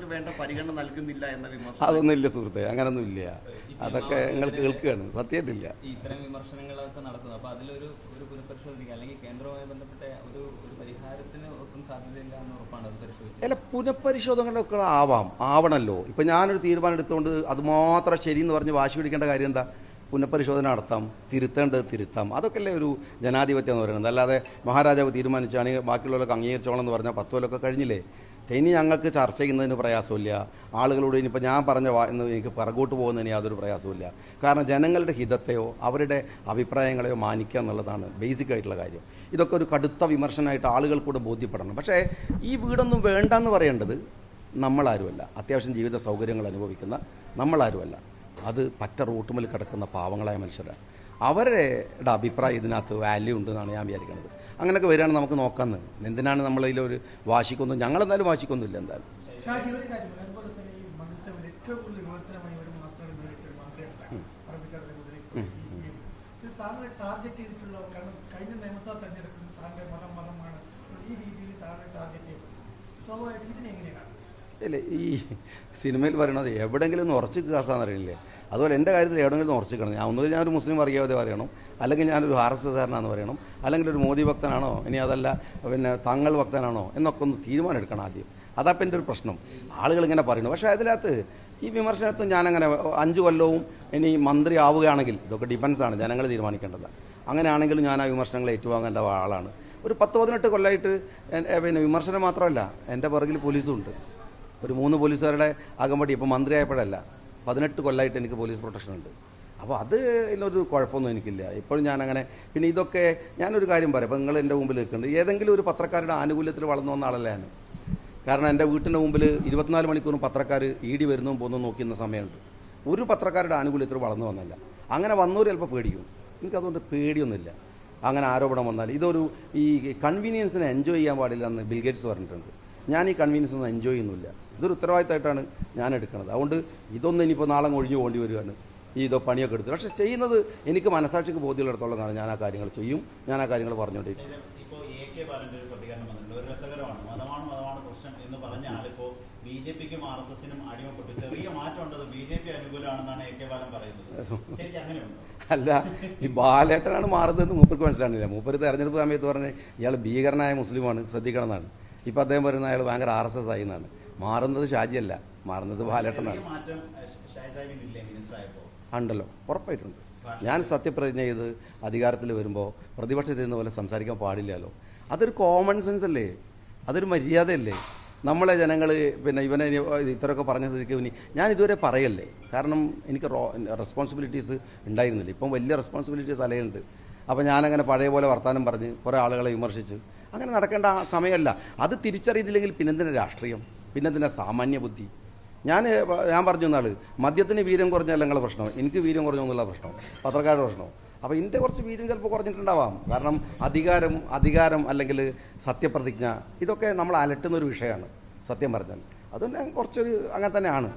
വിമർശനങ്ങൾക്ക് വേണ്ട പരിഗണന നൽകുന്നില്ല എന്ന വിമർശനം അതൊന്നും ഇല്ല സുഹൃത്തെ, അങ്ങനൊന്നും ഇല്ല. അതൊക്കെ നിങ്ങൾ കേൾക്കുകയാണ്, സത്യമായിട്ടില്ല. ഇത്തരം വിമർശനങ്ങളൊക്കെ നടക്കുന്നു. അപ്പോൾ അതിലൊരു പുനഃപരിശോധനയ്ക്ക് അല്ലെങ്കിൽ കേന്ദ്രവുമായി ബന്ധപ്പെട്ട ഒരു പരിഹാരത്തിന് ഒട്ടും സാധ്യതയില്ല എന്ന് ഉറപ്പാണ് അത് പരിശോധിച്ചത്. അല്ല, പുനഃപരിശോധനകളൊക്കെ ആവണമല്ലോ. ഇപ്പം ഞാനൊരു തീരുമാനം എടുത്തുകൊണ്ട് അത് മാത്രം ശരിയെന്ന് പറഞ്ഞ് വാശി പിടിക്കേണ്ട കാര്യം എന്താ? പുനഃപരിശോധന നടത്താം, തിരുത്തേണ്ടത് തിരുത്താം. അതൊക്കെ അല്ലേ ഒരു ജനാധിപത്യം എന്ന് പറയുന്നത്. അല്ലാതെ മഹാരാജാവ് തീരുമാനിച്ചാണെങ്കിൽ ബാക്കിയുള്ളവരൊക്കെ അംഗീകരിച്ചോളം എന്ന് പറഞ്ഞാൽ 10 കൊല്ലമൊക്കെ കഴിഞ്ഞില്ലേ. ഇനി ഞങ്ങൾക്ക് ചർച്ച ചെയ്യുന്നതിന് പ്രയാസമില്ല. ആളുകളോട് ഇനിയിപ്പോൾ ഞാൻ പറഞ്ഞ എന്ന് എനിക്ക് പിറകോട്ട് പോകുന്നതിന് യാതൊരു പ്രയാസമില്ല. കാരണം ജനങ്ങളുടെ ഹിതത്തെയോ അവരുടെ അഭിപ്രായങ്ങളെയോ മാനിക്കുക എന്നുള്ളതാണ് ബേസിക് ആയിട്ടുള്ള കാര്യം. ഇതൊക്കെ ഒരു കടുത്ത വിമർശനമായിട്ട് ആളുകൾക്കൂടെ ബോധ്യപ്പെടണം. പക്ഷേ ഈ വീടൊന്നും വേണ്ടെന്ന് പറയേണ്ടത് നമ്മളാരുമല്ല. അത്യാവശ്യം ജീവിത സൗകര്യങ്ങൾ അനുഭവിക്കുന്ന നമ്മളാരുമല്ല. അത് പറ്റ റൂട്ടുമിൽ കിടക്കുന്ന പാവങ്ങളായ മനുഷ്യരാണ്. അവരുടെ അഭിപ്രായം ഇതിനകത്ത് വാല്യൂ ഉണ്ടെന്നാണ് ഞാൻ വിചാരിക്കുന്നത്. അങ്ങനെയൊക്കെ വരികയാണെങ്കിൽ നമുക്ക് നോക്കാമെന്ന്. എന്തിനാണ് നമ്മളതിലൊരു വാശിക്കൊന്നും, ഞങ്ങളെന്തായാലും വാശിക്കൊന്നുമില്ല. എന്തായാലും ഇല്ല, ഈ സിനിമയിൽ പറയണത് എവിടെയെങ്കിലും ഒന്ന് ഉറച്ചു കാസാന്ന് അറിയില്ലേ, അതുപോലെ എൻ്റെ കാര്യത്തിൽ എവിടെയെങ്കിലും ഒന്ന് ഉറച്ചിക്കണം. ഒന്നുകിൽ ഞാനൊരു മുസ്ലിം വർഗീയത പറയണം, അല്ലെങ്കിൽ ഞാനൊരു RSSകാരനാണെന്ന് പറയണം, അല്ലെങ്കിൽ ഒരു മോദി ഭക്തനാണോ, ഇനി അതല്ല തങ്ങൾ ഭക്തനാണോ എന്നൊക്കെ ഒന്ന് തീരുമാനം എടുക്കണം ആദ്യം. അതപ്പം എൻ്റെ ഒരു പ്രശ്നം. ആളുകളിങ്ങനെ പറയുന്നു. പക്ഷേ അതിനകത്ത് ഈ വിമർശനത്തിൽ ഞാനങ്ങനെ 5 കൊല്ലവും ഇനി മന്ത്രി ആവുകയാണെങ്കിൽ ഇതൊക്കെ ഡിഫൻസാണ്, ജനങ്ങൾ തീരുമാനിക്കേണ്ടതാണ്. അങ്ങനെയാണെങ്കിലും ഞാൻ ആ വിമർശനങ്ങൾ ഏറ്റുവാങ്ങേണ്ട ആളാണ്. ഒരു 10-18 കൊല്ലമായിട്ട് വിമർശനം മാത്രമല്ല, എൻ്റെ പുറകിൽ പോലീസും ഉണ്ട്. ഒരു 3 പോലീസുകാരുടെ അകമ്പടി. ഇപ്പോൾ മന്ത്രിയായപ്പോഴല്ല, 18 കൊല്ലമായിട്ട് എനിക്ക് പോലീസ് പ്രൊട്ടക്ഷൻ ഉണ്ട്. അപ്പോൾ അത് ഇതിലൊരു കുഴപ്പമൊന്നും എനിക്കില്ല. ഇപ്പോഴും ഞാനങ്ങനെ. പിന്നെ ഇതൊക്കെ ഞാനൊരു കാര്യം പറയാം. ഇപ്പോൾ നിങ്ങൾ എൻ്റെ മുമ്പിൽ നിൽക്കുന്നുണ്ട്, ഏതെങ്കിലും ഒരു പത്രക്കാരുടെ ആനുകൂല്യത്തിൽ വളർന്നു വന്ന ആളല്ല ഞാൻ. കാരണം എൻ്റെ വീട്ടിൻ്റെ മുമ്പിൽ 24 മണിക്കൂറും പത്രക്കാർ ഈടി വരുന്നതും പോകുന്നതും നോക്കുന്ന സമയമുണ്ട്. ഒരു പത്രക്കാരുടെ ആനുകൂല്യത്തിൽ വളർന്നു വന്നല്ല. അങ്ങനെ വന്നവർ ചിലപ്പോൾ പേടിക്കും. എനിക്കതുകൊണ്ട് പേടിയൊന്നുമില്ല. അങ്ങനെ ആരോപണം വന്നാൽ ഇതൊരു ഈ കൺവീനിയൻസിനെ എൻജോയ് ചെയ്യാൻ പാടില്ല എന്ന് ബിൽഗേറ്റ്സ് പറഞ്ഞിട്ടുണ്ട്. ഞാൻ ഈ കൺവീനിയൻസ് ഒന്നും എൻജോയ് ചെയ്യുന്നില്ല. ഇതൊരു ഉത്തരവാദിത്തമായിട്ടാണ് ഞാൻ എടുക്കുന്നത്. അതുകൊണ്ട് ഇതൊന്നും ഇനിയിപ്പോൾ നാളെ ഒഴിഞ്ഞു പോകേണ്ടി വരികയാണ് ഇതോ പണിയൊക്കെ എടുത്ത്. പക്ഷേ ചെയ്യുന്നത് എനിക്ക് മനസാക്ഷിക്ക് ബോധ്യമുള്ളിടത്തോളം കാണും. ഞാൻ ആ കാര്യങ്ങൾ ചെയ്യും, ഞാൻ ആ കാര്യങ്ങൾ പറഞ്ഞുകൊണ്ടിരിക്കും. ഇപ്പോൾ AK ബാലൻ്റെ ഒരു പ്രതികരണം വന്നിട്ടുണ്ട്. ഒരു രസകരമാണ്. മതമാണ് പ്രശ്നം എന്ന് പറഞ്ഞ ആളിപ്പോൾ BJPക്കും RSSനും അടിമപ്പെട്ടു. ചെറിയ മാറ്റമുണ്ടത് BJP അനുകൂലമാണെന്നാണ് AK ബാലൻ പറയുന്നത്. ശരിക്കും അങ്ങനെയുണ്ടോ? അല്ല, ഈ ബാലേട്ടനാണ് മാറുന്നതെന്ന് മൂപ്പർക്ക് മനസ്സിലാണില്ല. മൂപ്പര് തെരഞ്ഞെടുപ്പ് സമയത്ത് പറഞ്ഞ് ഇയാൾ ഭീകരനായ മുസ്ലിമാണ്, ശ്രദ്ധിക്കണം എന്നാണ്. ഇപ്പം അദ്ദേഹം പറയുന്ന അയാൾ ഭയങ്കര RSS ആയി എന്നാണ്. മാറുന്നത് ഷാജിയല്ല, മാറുന്നത് ബാലേട്ടനാണ്. ഉണ്ടല്ലോ, ഉറപ്പായിട്ടുണ്ട്. ഞാൻ സത്യപ്രതിജ്ഞ ചെയ്ത് അധികാരത്തിൽ വരുമ്പോൾ പ്രതിപക്ഷത്തിൽ നിന്ന് പോലെ സംസാരിക്കാൻ പാടില്ലല്ലോ. അതൊരു കോമൺ സെൻസ് അല്ലേ, അതൊരു മര്യാദയല്ലേ. നമ്മളെ ജനങ്ങൾ ഇവനെ ഇത്രയൊക്കെ പറഞ്ഞ സ്ഥിതിക്ക് ഞാൻ ഇതുവരെ പറയല്ലേ. കാരണം എനിക്ക് റെസ്പോൺസിബിലിറ്റീസ് ഉണ്ടായിരുന്നില്ല. ഇപ്പം വലിയ റെസ്പോൺസിബിലിറ്റീസ് അലയുണ്ട്. അപ്പോൾ ഞാനങ്ങനെ പഴയ പോലെ വർത്തമാനം പറഞ്ഞ് കുറേ ആളുകളെ വിമർശിച്ച് അങ്ങനെ നടക്കേണ്ട സമയമല്ല. അത് തിരിച്ചറിയില്ലെങ്കിൽ പിന്നെന്തിനാ രാഷ്ട്രീയം, പിന്നെന്തിനാ സാമാന്യ ബുദ്ധി. ഞാൻ പറഞ്ഞു എന്നാൾ മദ്യത്തിന് വീര്യം കുറഞ്ഞല്ല നിങ്ങളുടെ പ്രശ്നം, എനിക്ക് വീര്യം കുറഞ്ഞൊന്നുള്ള പ്രശ്നം, പത്രക്കാരുടെ പ്രശ്നം. അപ്പോൾ ഇതിൻ്റെ കുറച്ച് വീര്യം ചിലപ്പോൾ കുറഞ്ഞിട്ടുണ്ടാവാം. കാരണം അധികാരം അല്ലെങ്കിൽ സത്യപ്രതിജ്ഞ ഇതൊക്കെ നമ്മൾ അലട്ടുന്നൊരു വിഷയമാണ് സത്യം പറഞ്ഞാൽ. അതുകൊണ്ട് കുറച്ചൊരു അങ്ങനെ തന്നെയാണ്.